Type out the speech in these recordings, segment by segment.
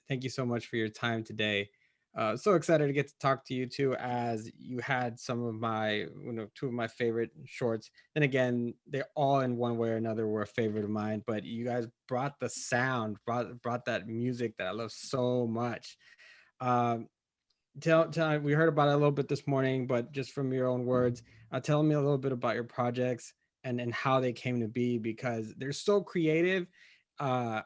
thank you so much for your time today. So excited to get to talk to you too, as you had some of my, two of my favorite shorts. Then again, they all in one way or another were a favorite of mine. But you guys brought the sound, brought that music that I love so much. Um, we heard about it a little bit this morning, but just from your own words, tell me a little bit about your projects and how they came to be, because they're so creative. I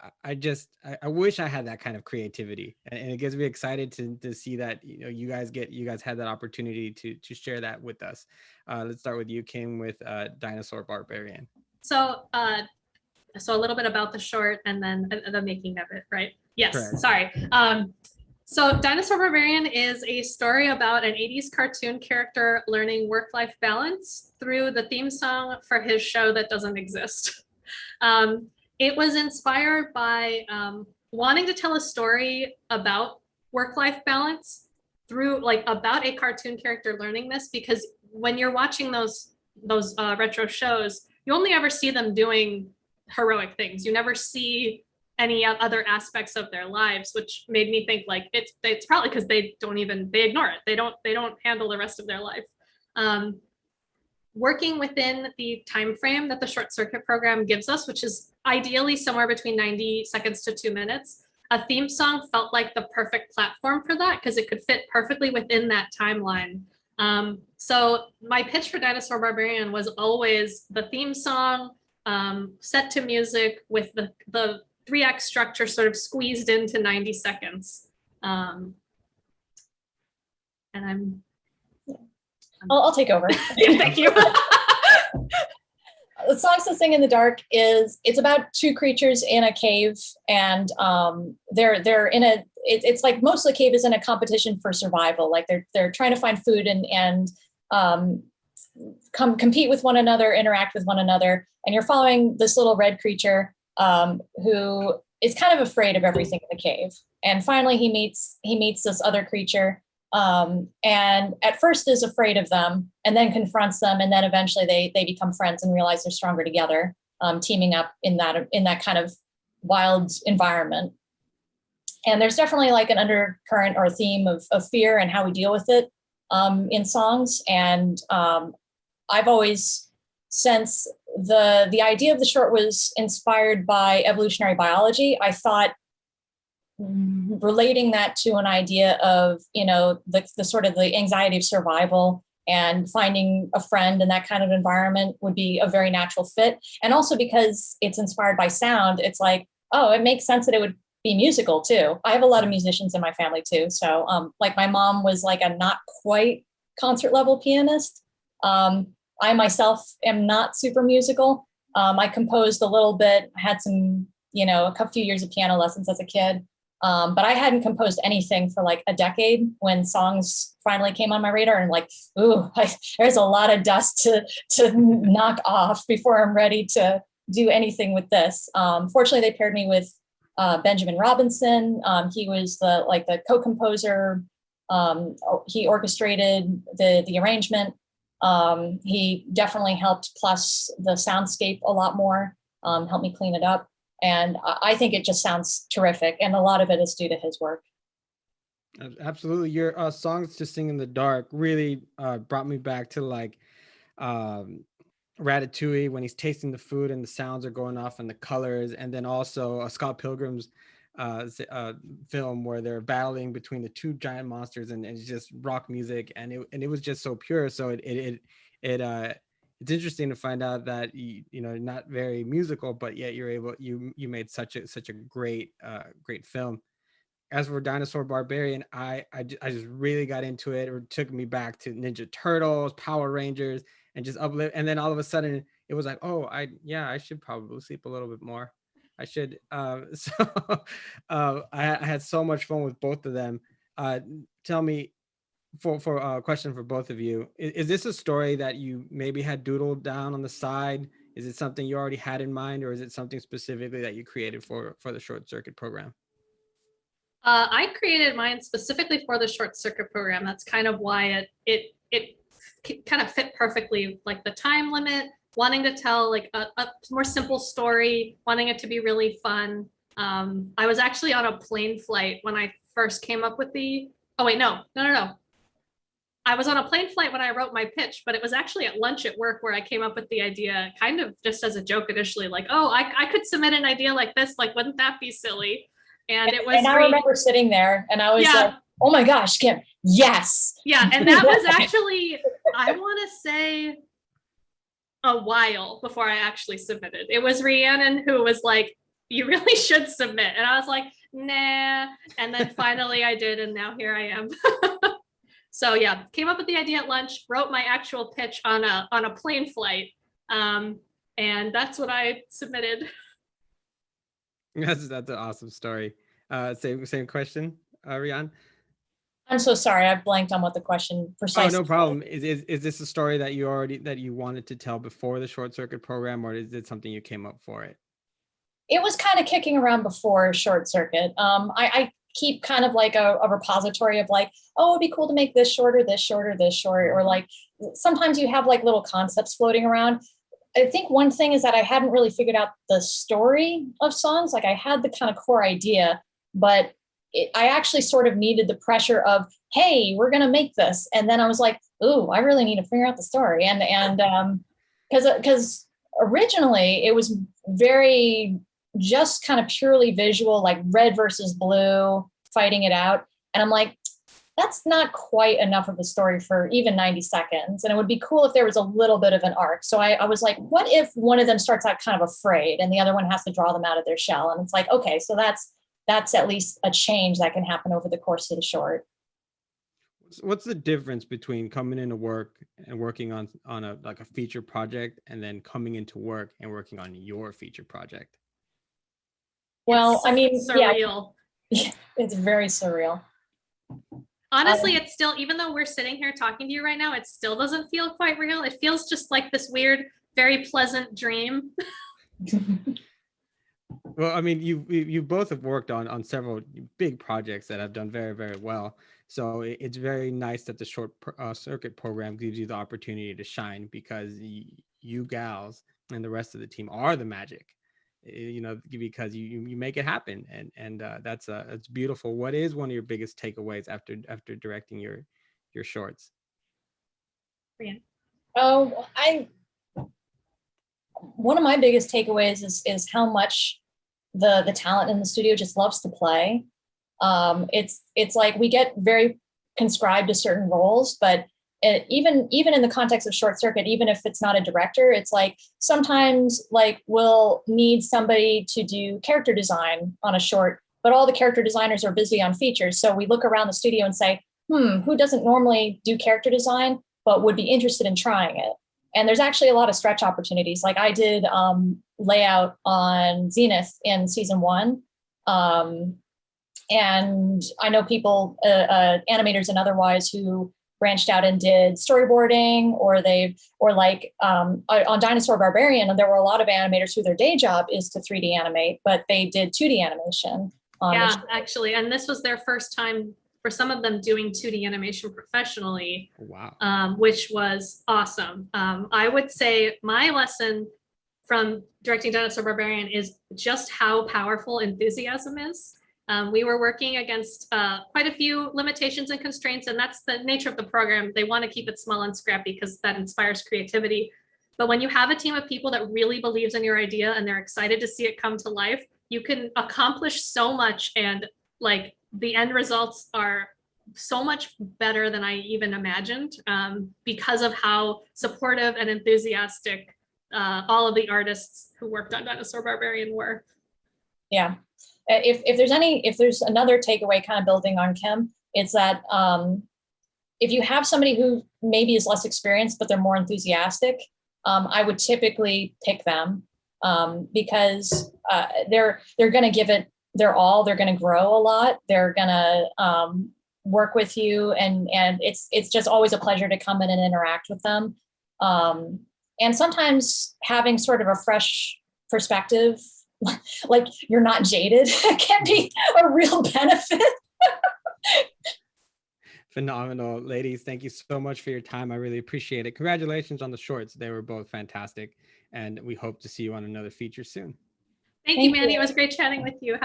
wish I had that kind of creativity, and it gets me excited to see that you guys had that opportunity to share that with us. Let's start with you, Kim, with Dinosaur Barbarian. So, so a little bit about the short and then the making of it, right? Yes. Correct. Sorry. So Dinosaur Barbarian is a story about an 80s cartoon character learning work-life balance through the theme song for his show that doesn't exist. It was inspired by wanting to tell a story about work-life balance through about a cartoon character learning this, because when you're watching those retro shows, you only ever see them doing heroic things. You never see any other aspects of their lives, which made me think it's probably because they ignore it. They don't handle the rest of their life. Working within the time frame that the short circuit program gives us, which is ideally somewhere between 90 seconds to 2 minutes, a theme song felt like the perfect platform for that because it could fit perfectly within that timeline. So my pitch for Dinosaur Barbarian was always the theme song set to music with the 3-act structure sort of squeezed into 90 seconds. And I'll take over. Thank you. The Songs to Sing in the Dark it's about two creatures in a cave, and they're in a it's like most of the cave is in a competition for survival. Like they're trying to find food and compete with one another, interact with one another, and you're following this little red creature who is kind of afraid of everything in the cave. And finally he meets this other creature, and at first is afraid of them and then confronts them, and then eventually they become friends and realize they're stronger together, teaming up in that kind of wild environment. And there's definitely like an undercurrent or a theme of fear and how we deal with it in songs. And I've always, since the idea of the short was inspired by evolutionary biology, I thought relating that to an idea of, the sort of the anxiety of survival and finding a friend in that kind of environment would be a very natural fit. And also because it's inspired by sound, it's like, oh, it makes sense that it would be musical too. I have a lot of musicians in my family too. So like my mom was like a not quite concert level pianist. I myself am not super musical. I composed a little bit, I had some, a few years of piano lessons as a kid. But I hadn't composed anything for like a decade when songs finally came on my radar, and like, there's a lot of dust to knock off before I'm ready to do anything with this. Fortunately, they paired me with Benjamin Robinson. He was the co-composer. He orchestrated the arrangement. He definitely helped plus the soundscape a lot more, helped me clean it up. And I think it just sounds terrific. And a lot of it is due to his work. Absolutely. Your Songs to Sing in the Dark really brought me back to like Ratatouille, when he's tasting the food and the sounds are going off and the colors. And then also Scott Pilgrim's film where they're battling between the two giant monsters, and it's just rock music. And it was just so pure. So it's interesting to find out that not very musical, but yet you made such a great film. As for Dinosaur Barbarian, I just really got into it. It took me back to Ninja Turtles, Power Rangers, and just uplift. And then all of a sudden it was like, I should probably sleep a little bit more. I should. I had so much fun with both of them. Tell me, for a question for both of you, is this a story that you maybe had doodled down on the side? Is it something you already had in mind, or is it something specifically that you created for the short circuit program? I created mine specifically for the short circuit program. That's kind of why it kind of fit perfectly, like the time limit, wanting to tell like a more simple story, wanting it to be really fun. I was actually on a plane flight when I first came up with the, oh wait, no. I was on a plane flight when I wrote my pitch, but it was actually at lunch at work where I came up with the idea kind of just as a joke initially, like, oh, I could submit an idea like this, like, wouldn't that be silly? And it was, and I remember sitting there and I was like, oh my gosh, Kim, yes. Yeah, and that was actually, I want to say a while before I actually submitted. It was Riannon who was like, you really should submit. And I was like, nah. And then finally I did, and now here I am. So yeah, came up with the idea at lunch, wrote my actual pitch on a plane flight. And that's what I submitted. That's an awesome story. Same question, Riannon? I'm so sorry, I blanked on what the question precisely. Oh, no problem. Is this a story that you wanted to tell before the short circuit program, or is it something you came up for it? It was kind of kicking around before short circuit. I keep kind of like a repository of like, oh, it'd be cool to make this shorter, this shorter, this short, or like sometimes you have like little concepts floating around. I think one thing is that I hadn't really figured out the story of songs. Like I had the kind of core idea, but I actually sort of needed the pressure of, hey, we're going to make this. And then I was like, ooh, I really need to figure out the story. And because originally it was very just kind of purely visual, like red versus blue, fighting it out. And I'm like, that's not quite enough of a story for even 90 seconds. And it would be cool if there was a little bit of an arc. So I was like, what if one of them starts out kind of afraid and the other one has to draw them out of their shell? And it's like, okay, so that's at least a change that can happen over the course of the short. What's the difference between coming into work and working on a feature project, and then coming into work and working on your feature project? Well, I mean, surreal. Yeah, it's very surreal. Honestly, it's still, even though we're sitting here talking to you right now, it still doesn't feel quite real. It feels just like this weird, very pleasant dream. Well, I mean, you both have worked on several big projects that have done very, very well. So it's very nice that the short circuit program gives you the opportunity to shine, because you gals and the rest of the team are the magic, because you make it happen, and that's it's beautiful. What is one of your biggest takeaways after directing your shorts? Oh, one of my biggest takeaways is how much the talent in the studio just loves to play. It's like we get very conscribed to certain roles, but even in the context of short circuit, even if it's not a director, it's like sometimes like we'll need somebody to do character design on a short, but all the character designers are busy on features. So we look around the studio and say, who doesn't normally do character design, but would be interested in trying it? And there's actually a lot of stretch opportunities. Like I did layout on Zenith in season 1. And I know people, animators and otherwise, who branched out and did storyboarding, or on Dinosaur Barbarian, there were a lot of animators who their day job is to 3D animate, but they did 2D animation. Yeah, actually, and this was their first time for some of them doing 2D animation professionally. Wow. Which was awesome. I would say my lesson from directing Dinosaur Barbarian is just how powerful enthusiasm is. We were working against quite a few limitations and constraints, and that's the nature of the program. They want to keep it small and scrappy because that inspires creativity. But when you have a team of people that really believes in your idea and they're excited to see it come to life, you can accomplish so much, and like the end results are so much better than I even imagined, because of how supportive and enthusiastic all of the artists who worked on Dinosaur Barbarian were. Yeah. If there's another takeaway kind of building on Kim, it's that if you have somebody who maybe is less experienced, but they're more enthusiastic, I would typically pick them because they're going to give it their all. They're going to grow a lot. They're going to work with you, and it's just always a pleasure to come in and interact with them. And sometimes having sort of a fresh perspective, like you're not jaded, can be a real benefit. Phenomenal, ladies. Thank you so much for your time. I really appreciate it. Congratulations on the shorts. They were both fantastic, and we hope to see you on another feature soon. Thank you, Manny. It was great chatting with you.